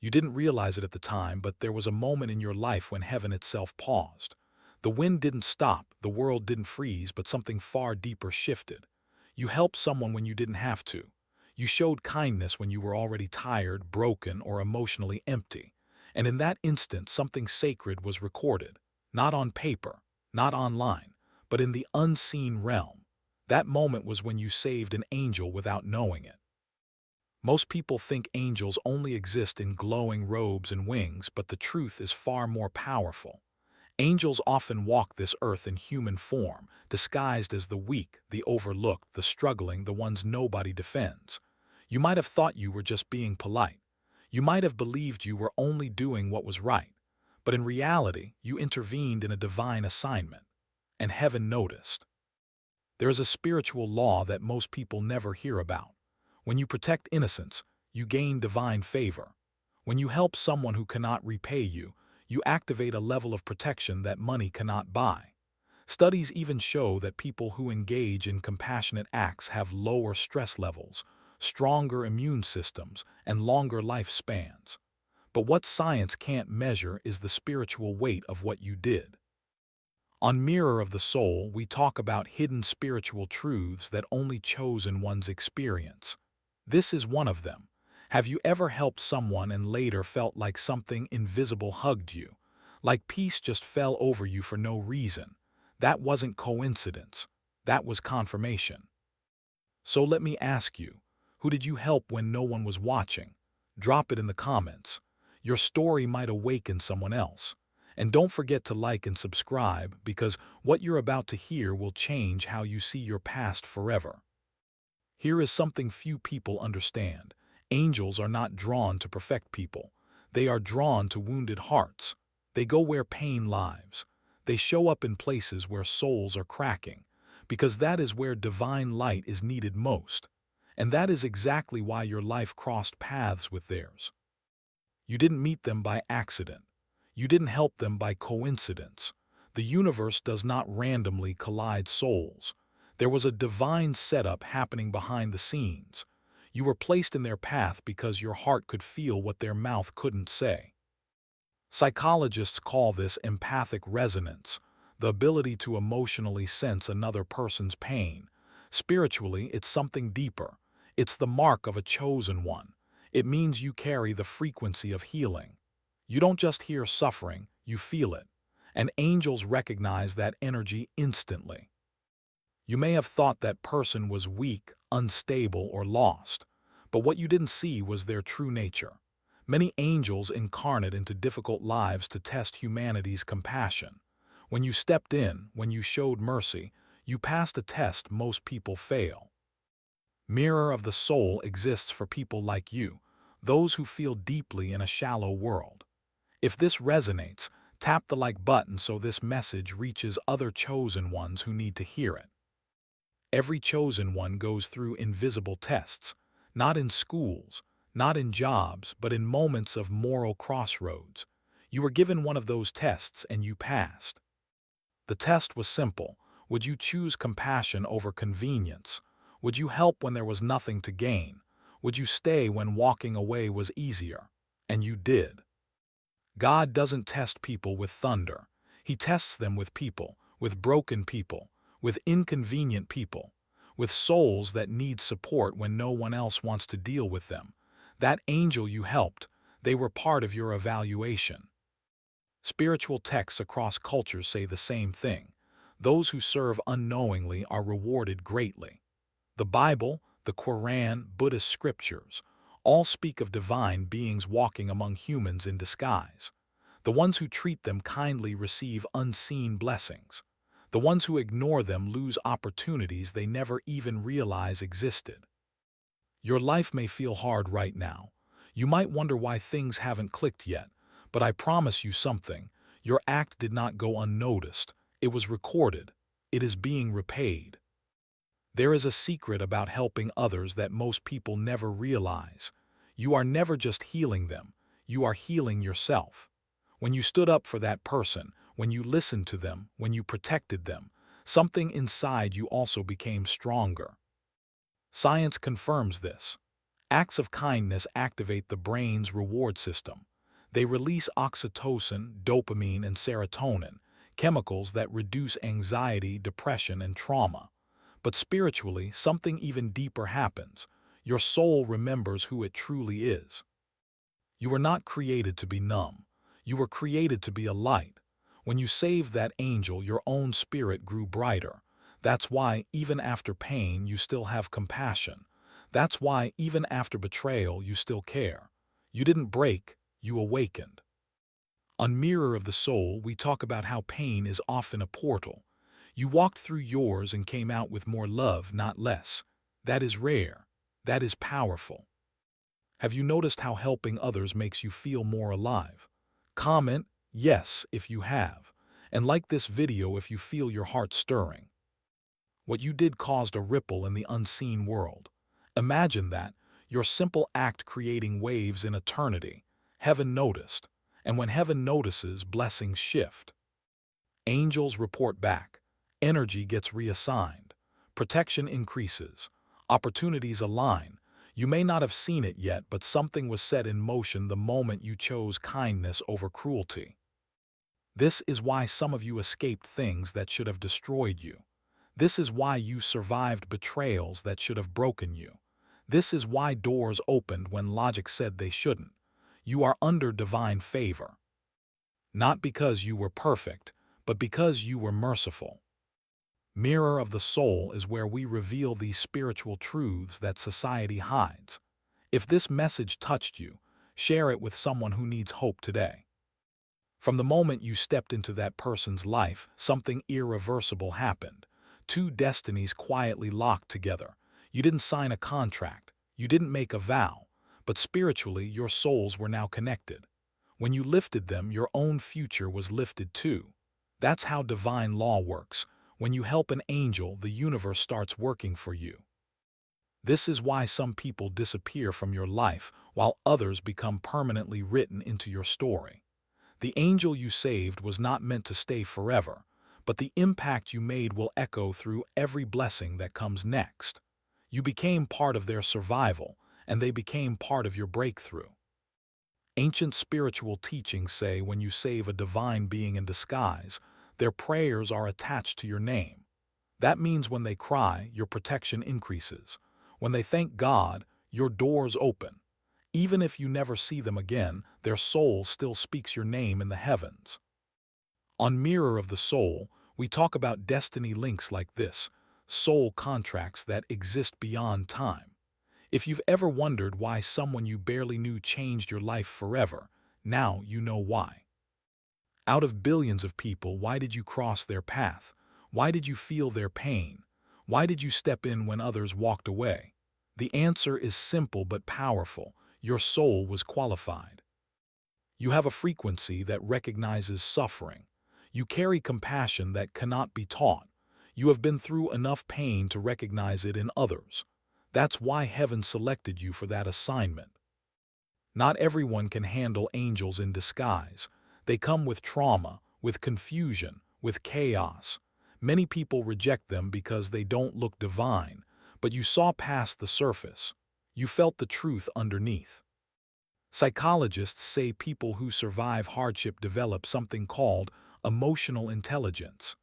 You didn't realize it at the time, but there was a moment in your life when heaven itself paused. The wind didn't stop, the world didn't freeze, but something far deeper shifted. You helped someone when you didn't have to. You showed kindness when you were already tired, broken, or emotionally empty. And in that instant, something sacred was recorded. Not on paper, not online, but in the unseen realm. That moment was when you saved an angel without knowing it. Most people think angels only exist in glowing robes and wings, but the truth is far more powerful. Angels often walk this earth in human form, disguised as the weak, the overlooked, the struggling, the ones nobody defends. You might have thought you were just being polite. You might have believed you were only doing what was right. But in reality, you intervened in a divine assignment. And heaven noticed. There is a spiritual law that most people never hear about. When you protect innocence, you gain divine favor. When you help someone who cannot repay you, you activate a level of protection that money cannot buy. Studies even show that people who engage in compassionate acts have lower stress levels, stronger immune systems, and longer lifespans. But what science can't measure is the spiritual weight of what you did. On Mirror of the Soul, we talk about hidden spiritual truths that only chosen ones experience. This is one of them. Have you ever helped someone and later felt like something invisible hugged you? Like peace just fell over you for no reason? That wasn't coincidence. That was confirmation. So let me ask you, who did you help when no one was watching? Drop it in the comments. Your story might awaken someone else. And don't forget to like and subscribe, because what you're about to hear will change how you see your past forever. Here is something few people understand. Angels are not drawn to perfect people. They are drawn to wounded hearts. They go where pain lives. They show up in places where souls are cracking, because that is where divine light is needed most. And that is exactly why your life crossed paths with theirs. You didn't meet them by accident. You didn't help them by coincidence. The universe does not randomly collide souls. There was a divine setup happening behind the scenes. You were placed in their path because your heart could feel what their mouth couldn't say. Psychologists call this empathic resonance, the ability to emotionally sense another person's pain. Spiritually, it's something deeper. It's the mark of a chosen one. It means you carry the frequency of healing. You don't just hear suffering, you feel it. And angels recognize that energy instantly. You may have thought that person was weak, unstable, or lost, but what you didn't see was their true nature. Many angels incarnate into difficult lives to test humanity's compassion. When you stepped in, when you showed mercy, you passed a test most people fail. Mirror of the Soul exists for people like you, those who feel deeply in a shallow world. If this resonates, tap the like button so this message reaches other chosen ones who need to hear it. Every chosen one goes through invisible tests, not in schools, not in jobs, but in moments of moral crossroads. You were given one of those tests and you passed. The test was simple. Would you choose compassion over convenience? Would you help when there was nothing to gain? Would you stay when walking away was easier? And you did. God doesn't test people with thunder. He tests them with people, with broken people, with inconvenient people, with souls that need support when no one else wants to deal with them. That angel you helped, they were part of your evaluation. Spiritual texts across cultures say the same thing. Those who serve unknowingly are rewarded greatly. The Bible, the Quran, Buddhist scriptures, all speak of divine beings walking among humans in disguise. The ones who treat them kindly receive unseen blessings. The ones who ignore them lose opportunities they never even realize existed. Your life may feel hard right now. You might wonder why things haven't clicked yet, but I promise you something. Your act did not go unnoticed. It was recorded. It is being repaid. There is a secret about helping others that most people never realize. You are never just healing them. You are healing yourself. When you stood up for that person, when you listened to them, when you protected them, something inside you also became stronger. Science confirms this. Acts of kindness activate the brain's reward system. They release oxytocin, dopamine, and serotonin, chemicals that reduce anxiety, depression, and trauma. But spiritually, something even deeper happens. Your soul remembers who it truly is. You were not created to be numb. You were created to be a light. When you saved that angel, your own spirit grew brighter. That's why, even after pain, you still have compassion. That's why, even after betrayal, you still care. You didn't break, you awakened. On Mirror of the Soul, we talk about how pain is often a portal. You walked through yours and came out with more love, not less. That is rare. That is powerful. Have you noticed how helping others makes you feel more alive? Comment yes if you have, and like this video if you feel your heart stirring. What you did caused a ripple in the unseen world. Imagine that, your simple act creating waves in eternity. Heaven noticed, and when heaven notices, blessings shift. Angels report back, energy gets reassigned, protection increases, opportunities align. You may not have seen it yet, but something was set in motion the moment you chose kindness over cruelty. This is why some of you escaped things that should have destroyed you. This is why you survived betrayals that should have broken you. This is why doors opened when logic said they shouldn't. You are under divine favor. Not because you were perfect, but because you were merciful. Mirror of the Soul is where we reveal these spiritual truths that society hides. If this message touched you, share it with someone who needs hope today. From the moment you stepped into that person's life, something irreversible happened. Two destinies quietly locked together. You didn't sign a contract, you didn't make a vow, but spiritually your souls were now connected. When you lifted them, your own future was lifted too. That's how divine law works. When you help an angel, the universe starts working for you. This is why some people disappear from your life, while others become permanently written into your story. The angel you saved was not meant to stay forever, but the impact you made will echo through every blessing that comes next. You became part of their survival, and they became part of your breakthrough. Ancient spiritual teachings say when you save a divine being in disguise, their prayers are attached to your name. That means when they cry, your protection increases. When they thank God, your doors open. Even if you never see them again, their soul still speaks your name in the heavens. On Mirror of the Soul, we talk about destiny links like this, soul contracts that exist beyond time. If you've ever wondered why someone you barely knew changed your life forever, now you know why. Out of billions of people, why did you cross their path? Why did you feel their pain? Why did you step in when others walked away? The answer is simple but powerful. Your soul was qualified. You have a frequency that recognizes suffering. You carry compassion that cannot be taught. You have been through enough pain to recognize it in others. That's why heaven selected you for that assignment. Not everyone can handle angels in disguise. They come with trauma, with confusion, with chaos. Many people reject them because they don't look divine, but you saw past the surface. You felt the truth underneath. Psychologists say people who survive hardship develop something called emotional intelligence.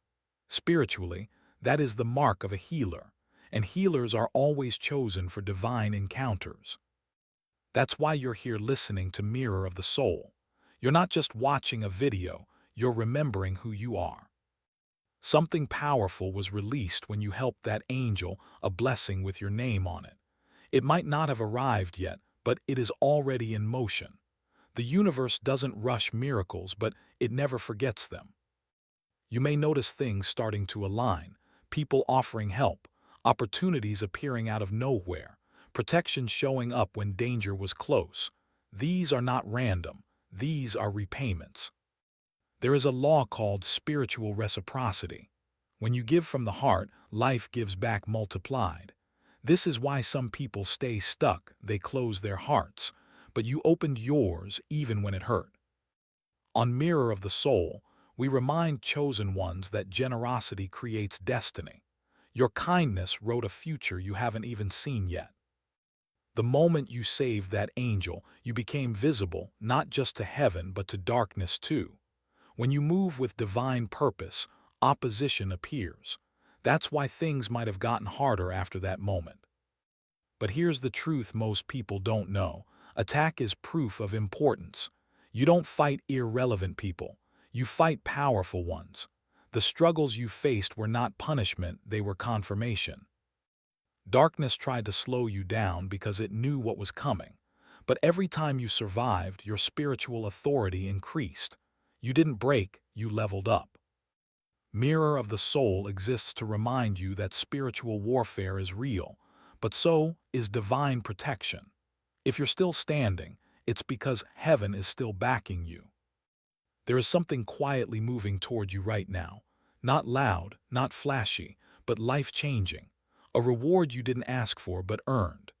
Spiritually, that is the mark of a healer, and healers are always chosen for divine encounters. That's why you're here listening to Mirror of the Soul. You're not just watching a video, you're remembering who you are. Something powerful was released when you helped that angel, a blessing with your name on it. It might not have arrived yet, but it is already in motion. The universe doesn't rush miracles, but it never forgets them. You may notice things starting to align, people offering help, opportunities appearing out of nowhere, protection showing up when danger was close. These are not random, these are repayments. There is a law called spiritual reciprocity. When you give from the heart, life gives back multiplied. This is why some people stay stuck, they close their hearts, but you opened yours even when it hurt. On Mirror of the Soul, we remind chosen ones that generosity creates destiny. Your kindness wrote a future you haven't even seen yet. The moment you saved that angel, you became visible not just to heaven but to darkness too. When you move with divine purpose, opposition appears. That's why things might have gotten harder after that moment. But here's the truth most people don't know. Attack is proof of importance. You don't fight irrelevant people. You fight powerful ones. The struggles you faced were not punishment, they were confirmation. Darkness tried to slow you down because it knew what was coming. But every time you survived, your spiritual authority increased. You didn't break, you leveled up. Mirror of the Soul exists to remind you that spiritual warfare is real, but so is divine protection. If you're still standing, it's because heaven is still backing you. There is something quietly moving toward you right now. Not loud, not flashy, but life-changing. A reward you didn't ask for but earned.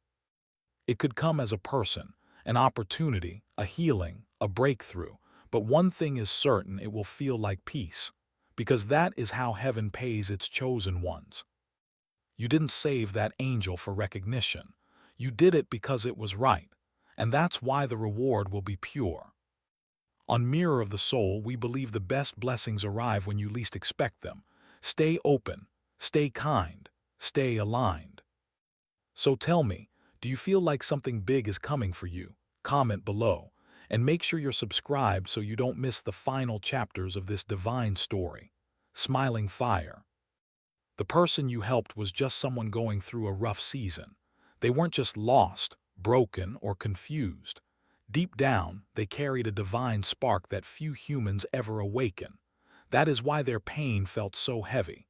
It could come as a person, an opportunity, a healing, a breakthrough, but one thing is certain: it will feel like peace, because that is how heaven pays its chosen ones. You didn't save that angel for recognition. You did it because it was right, and that's why the reward will be pure. On Mirror of the Soul, we believe the best blessings arrive when you least expect them. Stay open, stay kind, stay aligned. So tell me, do you feel like something big is coming for you? Comment below, and make sure you're subscribed so you don't miss the final chapters of this divine story. Smiling Fire. The person you helped was just someone going through a rough season. They weren't just lost, broken, or confused. Deep down, they carried a divine spark that few humans ever awaken. That is why their pain felt so heavy.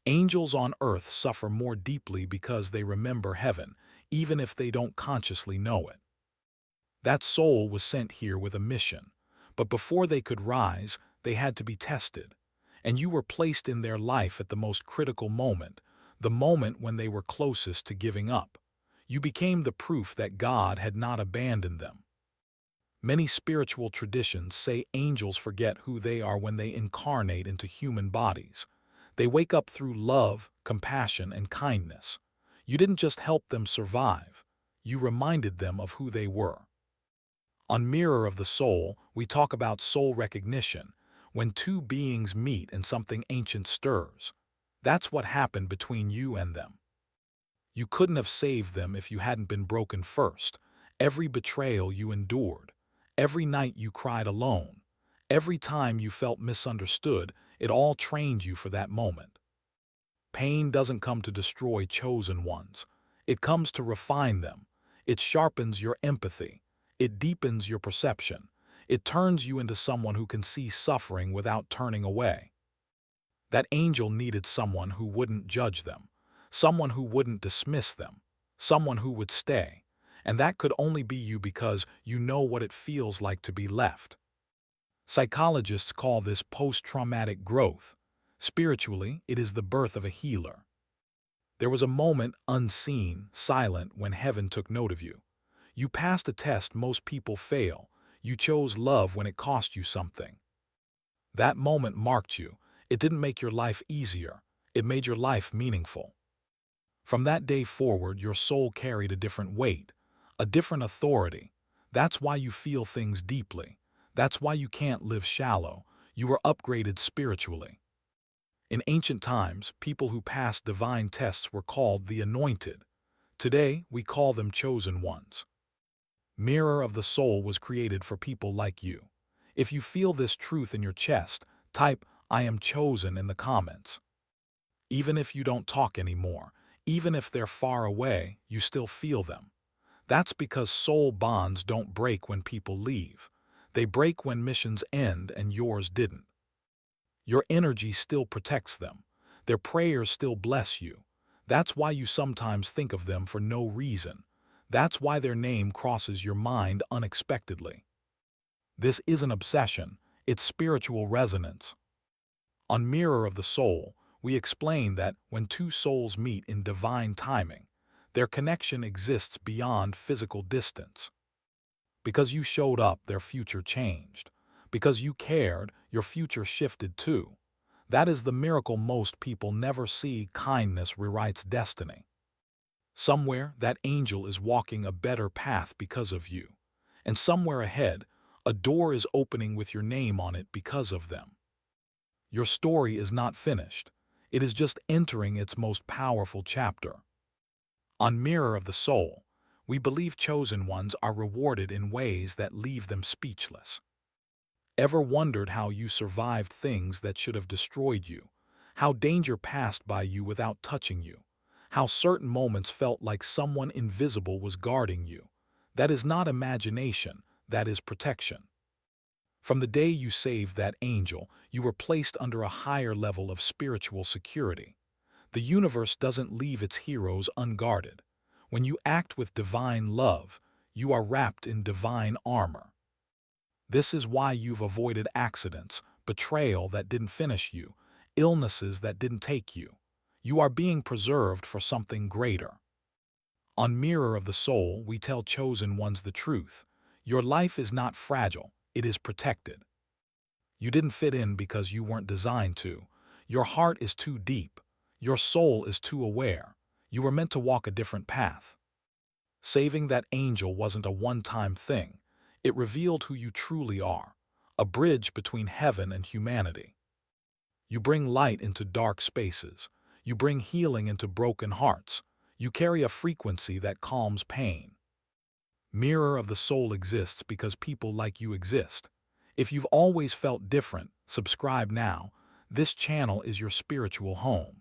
Angels on earth suffer more deeply because they remember heaven, even if they don't consciously know it. That soul was sent here with a mission, but before they could rise, they had to be tested. And you were placed in their life at the most critical moment, the moment when they were closest to giving up. You became the proof that God had not abandoned them. Many spiritual traditions say angels forget who they are when they incarnate into human bodies. They wake up through love, compassion, and kindness. You didn't just help them survive, you reminded them of who they were. On Mirror of the Soul, we talk about soul recognition, when two beings meet and something ancient stirs. That's what happened between you and them. You couldn't have saved them if you hadn't been broken first. Every betrayal you endured, every night you cried alone, every time you felt misunderstood, it all trained you for that moment. Pain doesn't come to destroy chosen ones. It comes to refine them. It sharpens your empathy. It deepens your perception. It turns you into someone who can see suffering without turning away. That angel needed someone who wouldn't judge them, someone who wouldn't dismiss them, someone who would stay. And that could only be you because you know what it feels like to be left. Psychologists call this post-traumatic growth. Spiritually, it is the birth of a healer. There was a moment, unseen, silent, when heaven took note of you. You passed a test most people fail. You chose love when it cost you something. That moment marked you. It didn't make your life easier. It made your life meaningful. From that day forward, your soul carried a different weight, a different authority. That's why you feel things deeply. That's why you can't live shallow. You were upgraded spiritually. In ancient times, people who passed divine tests were called the Anointed. Today, we call them Chosen Ones. Mirror of the Soul was created for people like you. If you feel this truth in your chest, type "I am chosen" in the comments. Even if you don't talk anymore, even if they're far away, you still feel them. That's because soul bonds don't break when people leave. They break when missions end, and yours didn't. Your energy still protects them. Their prayers still bless you. That's why you sometimes think of them for no reason. That's why their name crosses your mind unexpectedly. This isn't obsession, it's spiritual resonance. On Mirror of the Soul, we explain that when two souls meet in divine timing, their connection exists beyond physical distance. Because you showed up, their future changed. Because you cared, your future shifted too. That is the miracle most people never see. Kindness rewrites destiny. Somewhere, that angel is walking a better path because of you. And somewhere ahead, a door is opening with your name on it because of them. Your story is not finished. It is just entering its most powerful chapter. On Mirror of the Soul, we believe chosen ones are rewarded in ways that leave them speechless. Ever wondered how you survived things that should have destroyed you? How danger passed by you without touching you? How certain moments felt like someone invisible was guarding you? That is not imagination, that is protection. From the day you saved that angel, you were placed under a higher level of spiritual security. The universe doesn't leave its heroes unguarded. When you act with divine love, you are wrapped in divine armor. This is why you've avoided accidents, betrayal that didn't finish you, illnesses that didn't take you. You are being preserved for something greater. On Mirror of the Soul, we tell chosen ones the truth. Your life is not fragile, it is protected. You didn't fit in because you weren't designed to. Your heart is too deep. Your soul is too aware. You were meant to walk a different path. Saving that angel wasn't a one-time thing. It revealed who you truly are, a bridge between heaven and humanity. You bring light into dark spaces. You bring healing into broken hearts. You carry a frequency that calms pain. Mirror of the Soul exists because people like you exist. If you've always felt different, subscribe now. This channel is your spiritual home.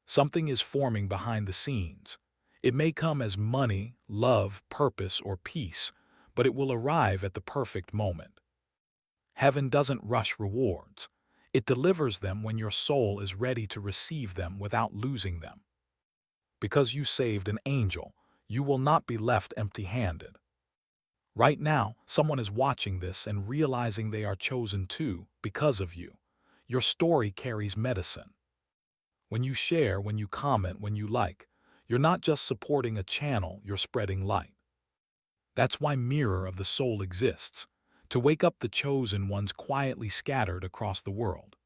Something is forming behind the scenes. It may come as money, love, purpose, or peace, but it will arrive at the perfect moment. Heaven doesn't rush rewards. It delivers them when your soul is ready to receive them without losing them. Because you saved an angel, you will not be left empty-handed. Right now, someone is watching this and realizing they are chosen too because of you. Your story carries medicine. When you share, when you comment, when you like, you're not just supporting a channel, you're spreading light. That's why Mirror of the Soul exists, to wake up the chosen ones quietly scattered across the world.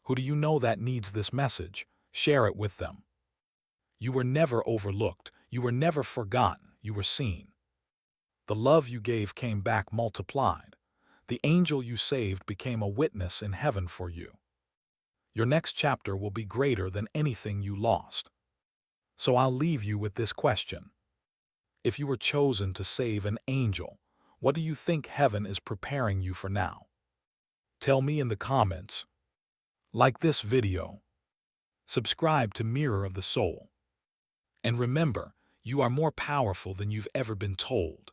Who do you know that needs this message? Share it with them. You were never overlooked, you were never forgotten, you were seen. The love you gave came back multiplied. The angel you saved became a witness in heaven for you. Your next chapter will be greater than anything you lost. So I'll leave you with this question. If you were chosen to save an angel, what do you think heaven is preparing you for now? Tell me in the comments. Like this video. Subscribe to Mirror of the Soul. And remember, you are more powerful than you've ever been told.